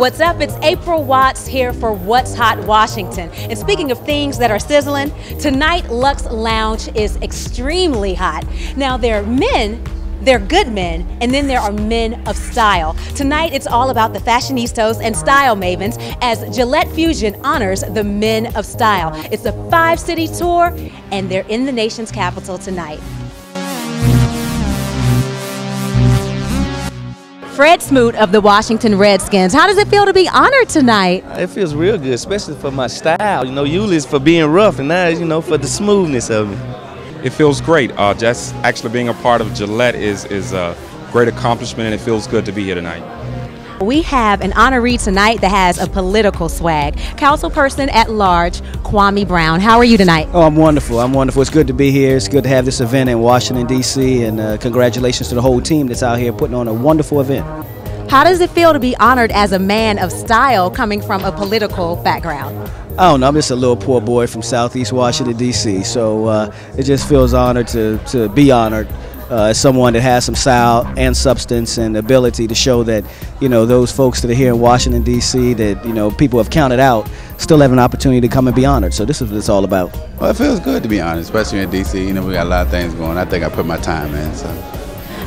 What's up? It's April Watts here for What's Hot Washington. And speaking of things that are sizzling, tonight Lux Lounge is extremely hot. Now there are men, they're good men, and then there are men of style. Tonight it's all about the fashionistas and style mavens as Gillette Fusion honors the men of style. It's a 5-city tour and they're in the nation's capital tonight. Fred Smoot of the Washington Redskins. How does it feel to be honored tonight? It feels real good, especially for my style. You know, usually it's for being rough, and now, you know, for the smoothness of me. It feels great. Just actually being a part of Gillette is a great accomplishment, and it feels good to be here tonight. We have an honoree tonight that has a political swag. Councilperson at large, Kwame Brown. How are you tonight? Oh, I'm wonderful. I'm wonderful. It's good to be here. It's good to have this event in Washington, D.C., and congratulations to the whole team that's out here putting on a wonderful event. How does it feel to be honored as a man of style coming from a political background? I don't know. I'm just a little poor boy from Southeast Washington, D.C., so it just feels honored to be honored as someone that has some style and substance and ability to show that, you know, those folks that are here in Washington, D.C., that, you know, people have counted out, still have an opportunity to come and be honored. So this is what it's all about. Well, it feels good to be honored, especially in D.C. You know, we got a lot of things going. I think I put my time in, so.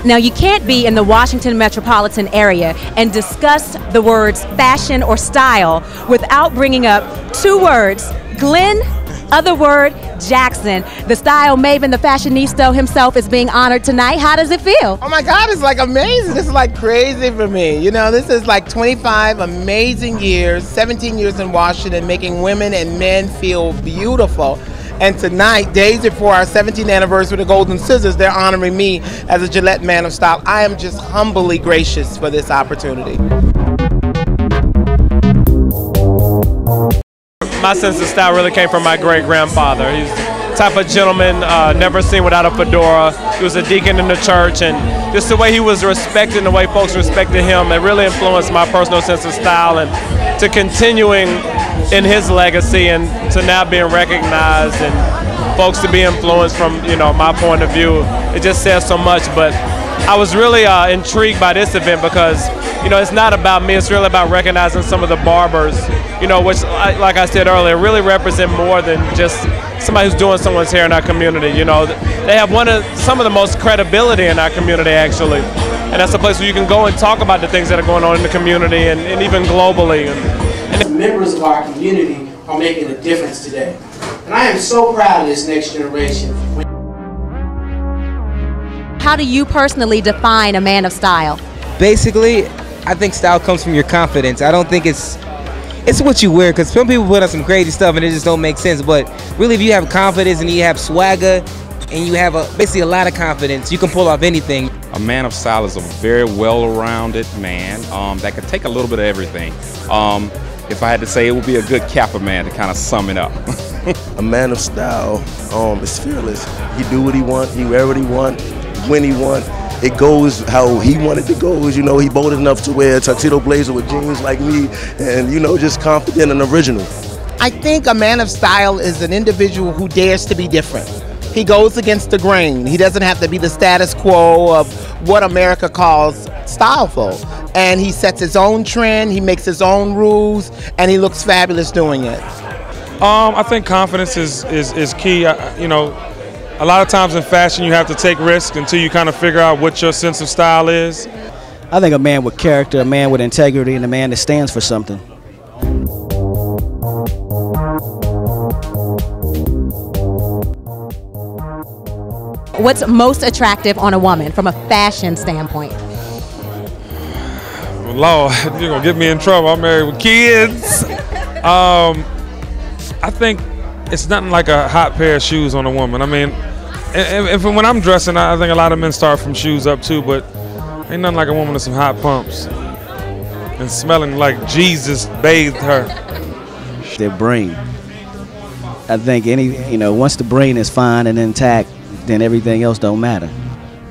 Now, you can't be in the Washington metropolitan area and discuss the words fashion or style without bringing up two words, Glenn, other word, Jackson. The style maven, the fashionista himself is being honored tonight. How does it feel? Oh my God, it's like amazing. This is like crazy for me. You know, this is like 25 amazing years, 17 years in Washington, making women and men feel beautiful. And tonight, days before our 17th anniversary of the Golden Scissors, they're honoring me as a Gillette Man of Style. I am just humbly gracious for this opportunity. My sense of style really came from my great-grandfather. He's the type of gentleman never seen without a fedora. He was a deacon in the church, and just the way he was respected and the way folks respected him, it really influenced my personal sense of style, and to continuing in his legacy and to now being recognized and folks to be influenced from, you know, my point of view. It just says so much. But I was really intrigued by this event because, you know, it's not about me, it's really about recognizing some of the barbers, you know, which, like I said earlier, really represent more than just somebody who's doing someone's hair in our community. You know, they have some of the most credibility in our community, actually. And that's a place where you can go and talk about the things that are going on in the community and even globally. Members of our community are making a difference today. And I am so proud of this next generation. How do you personally define a man of style? Basically, I think style comes from your confidence. I don't think it's what you wear, because some people put on some crazy stuff and it just don't make sense. But really, if you have confidence and you have swagger and you have basically a lot of confidence, you can pull off anything. A man of style is a very well-rounded man that can take a little bit of everything. If I had to say, it would be a good Kappa man to kind of sum it up. A man of style is fearless. He do what he want, he wear what he want, when he want. It goes how he wanted to go. You know, he bold enough to wear a tuxedo blazer with jeans like me, and, you know, just confident and original. I think a man of style is an individual who dares to be different. He goes against the grain. He doesn't have to be the status quo of what America calls styleful. And he sets his own trend, he makes his own rules, and he looks fabulous doing it. I think confidence is key. You know, a lot of times in fashion you have to take risks until you kind of figure out what your sense of style is. I think a man with character, a man with integrity, and a man that stands for something. What's most attractive on a woman from a fashion standpoint? Lord, you're gonna get me in trouble. I'm married with kids. I think it's nothing like a hot pair of shoes on a woman. I mean, and when I'm dressing, I think a lot of men start from shoes up too, but ain't nothing like a woman with some hot pumps and smelling like Jesus bathed her. Their brain. I think once the brain is fine and intact, then everything else don't matter.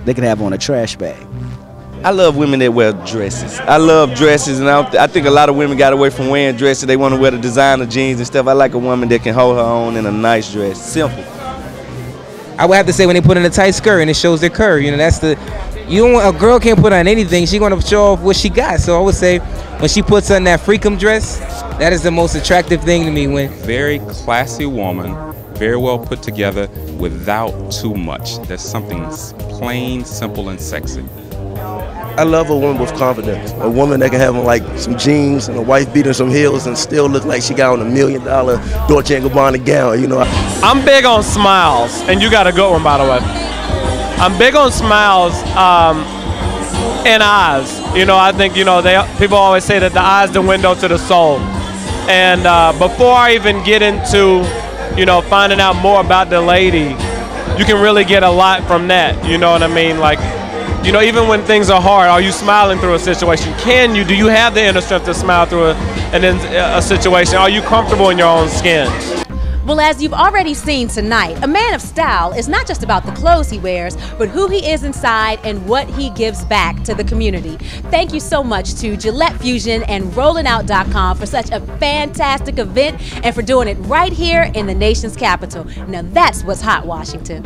They could have on a trash bag. I love women that wear dresses. I love dresses, and I think a lot of women got away from wearing dresses. They want to wear the designer jeans and stuff. I like a woman that can hold her own in a nice dress. Simple. I would have to say when they put in a tight skirt and it shows their curve, you know, a girl can't put on anything. She's going to show off what she got. So I would say when she puts on that freakum dress, that is the most attractive thing to me. When very classy woman, very well put together without too much. There's something plain, simple, and sexy. I love a woman with confidence. A woman that can have like some jeans and a wife beating some heels and still look like she got on $1 million Dolce & Gabbana gown, you know. I'm big on smiles, and you got a good one, by the way. I'm big on smiles and eyes. You know, I think, you know, people always say that the eye's the window to the soul. And before I even get into, you know, finding out more about the lady, you can really get a lot from that. You know what I mean? Like, you know, even when things are hard, are you smiling through a situation? Do you have the inner strength to smile through a situation? Are you comfortable in your own skin? Well, as you've already seen tonight, a man of style is not just about the clothes he wears, but who he is inside and what he gives back to the community. Thank you so much to Gillette Fusion and RollingOut.com for such a fantastic event and for doing it right here in the nation's capital. Now that's what's hot, Washington.